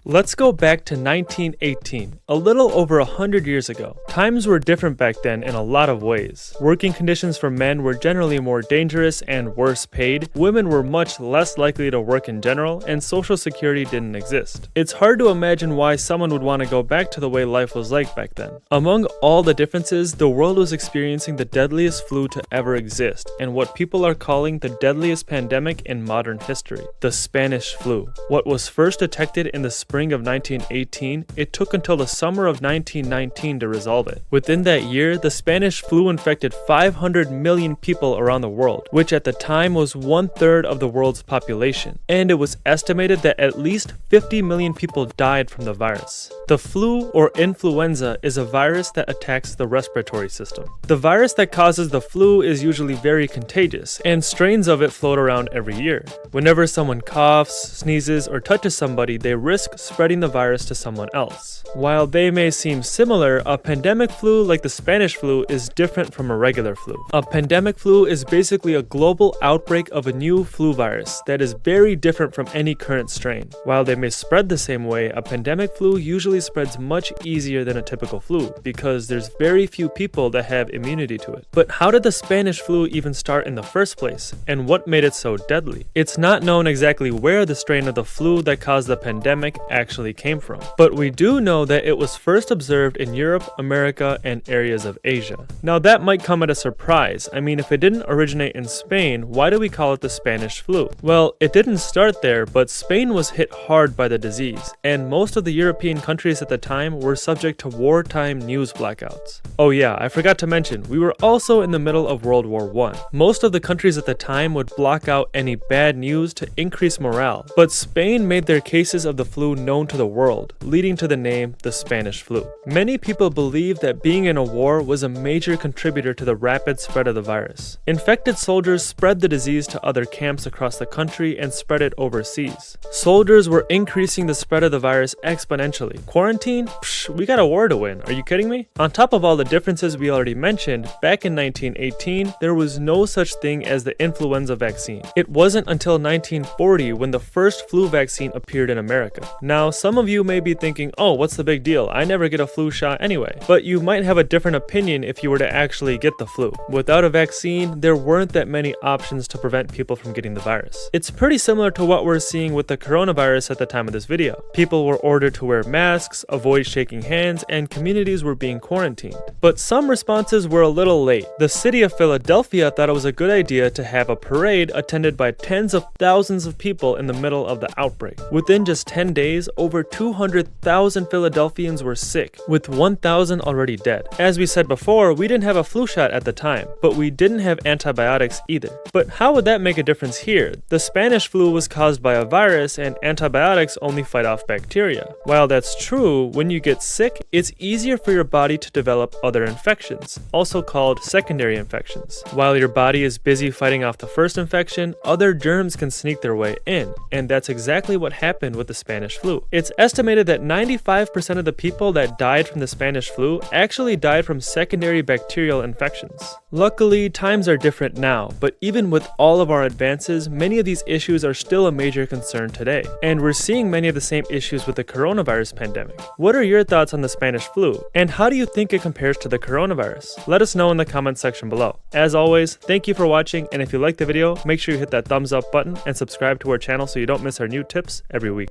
Let's go back to 1918, a little over 100 years ago. Times were different back then in a lot of ways. Working conditions for men were generally more dangerous and worse paid, women were much less likely to work in general, and social security didn't exist. It's hard to imagine why someone would want to go back to the way life was like back then. Among all the differences, the world was experiencing the deadliest flu to ever exist, and what people are calling the deadliest pandemic in modern history, the Spanish flu. What was first detected in the spring of 1918, it took until the summer of 1919 to resolve it. Within that year, the Spanish flu infected 500 million people around the world, which at the time was 1/3 of the world's population, and it was estimated that at least 50 million people died from the virus. The flu, or influenza, is a virus that attacks the respiratory system. The virus that causes the flu is usually very contagious, and strains of it float around every year. Whenever someone coughs, sneezes, or touches somebody, they risk spreading the virus to someone else. While they may seem similar, a pandemic flu like the Spanish flu is different from a regular flu. A pandemic flu is basically a global outbreak of a new flu virus that is very different from any current strain. While they may spread the same way, a pandemic flu usually spreads much easier than a typical flu because there's very few people that have immunity to it. But how did the Spanish flu even start in the first place, and what made it so deadly? It's not known exactly where the strain of the flu that caused the pandemic actually came from, but we do know that it was first observed in Europe, America, and areas of Asia. Now that might come at a surprise. I mean, if it didn't originate in Spain, why do we call it the Spanish flu? Well, it didn't start there, but Spain was hit hard by the disease, and most of the European countries at the time were subject to wartime news blackouts. Oh yeah, I forgot to mention, we were also in the middle of World War I. Most of the countries at the time would block out any bad news to increase morale, but Spain made their cases of the flu known to the world, leading to the name the Spanish flu. Many people believe that being in a war was a major contributor to the rapid spread of the virus. Infected soldiers spread the disease to other camps across the country and spread it overseas. Soldiers were increasing the spread of the virus exponentially. Quarantine? Psh, we got a war to win, are you kidding me? On top of all the differences we already mentioned, back in 1918, there was no such thing as the influenza vaccine. It wasn't until 1940 when the first flu vaccine appeared in America. Now, some of you may be thinking, oh, what's the big deal? I never get a flu shot anyway. But you might have a different opinion if you were to actually get the flu. Without a vaccine, there weren't that many options to prevent people from getting the virus. It's pretty similar to what we're seeing with the coronavirus at the time of this video. People were ordered to wear masks, avoid shaking hands, and communities were being quarantined. But some responses were a little late. The city of Philadelphia thought it was a good idea to have a parade attended by tens of thousands of people in the middle of the outbreak. Within just 10 days, over 200,000 Philadelphians were sick, with 1,000 already dead. As we said before, we didn't have a flu shot at the time, but we didn't have antibiotics either. But how would that make a difference here? The Spanish flu was caused by a virus, and antibiotics only fight off bacteria. While that's true, when you get sick, it's easier for your body to develop other infections, also called secondary infections. While your body is busy fighting off the first infection, other germs can sneak their way in, and that's exactly what happened with the Spanish flu. It's estimated that 95% of the people that died from the Spanish flu actually died from secondary bacterial infections. Luckily, times are different now, but even with all of our advances, many of these issues are still a major concern today, and we're seeing many of the same issues with the coronavirus pandemic. What are your thoughts on the Spanish flu, and how do you think it compares to the coronavirus? Let us know in the comment section below. As always, thank you for watching, and if you liked the video, make sure you hit that thumbs up button and subscribe to our channel so you don't miss our new tips every week.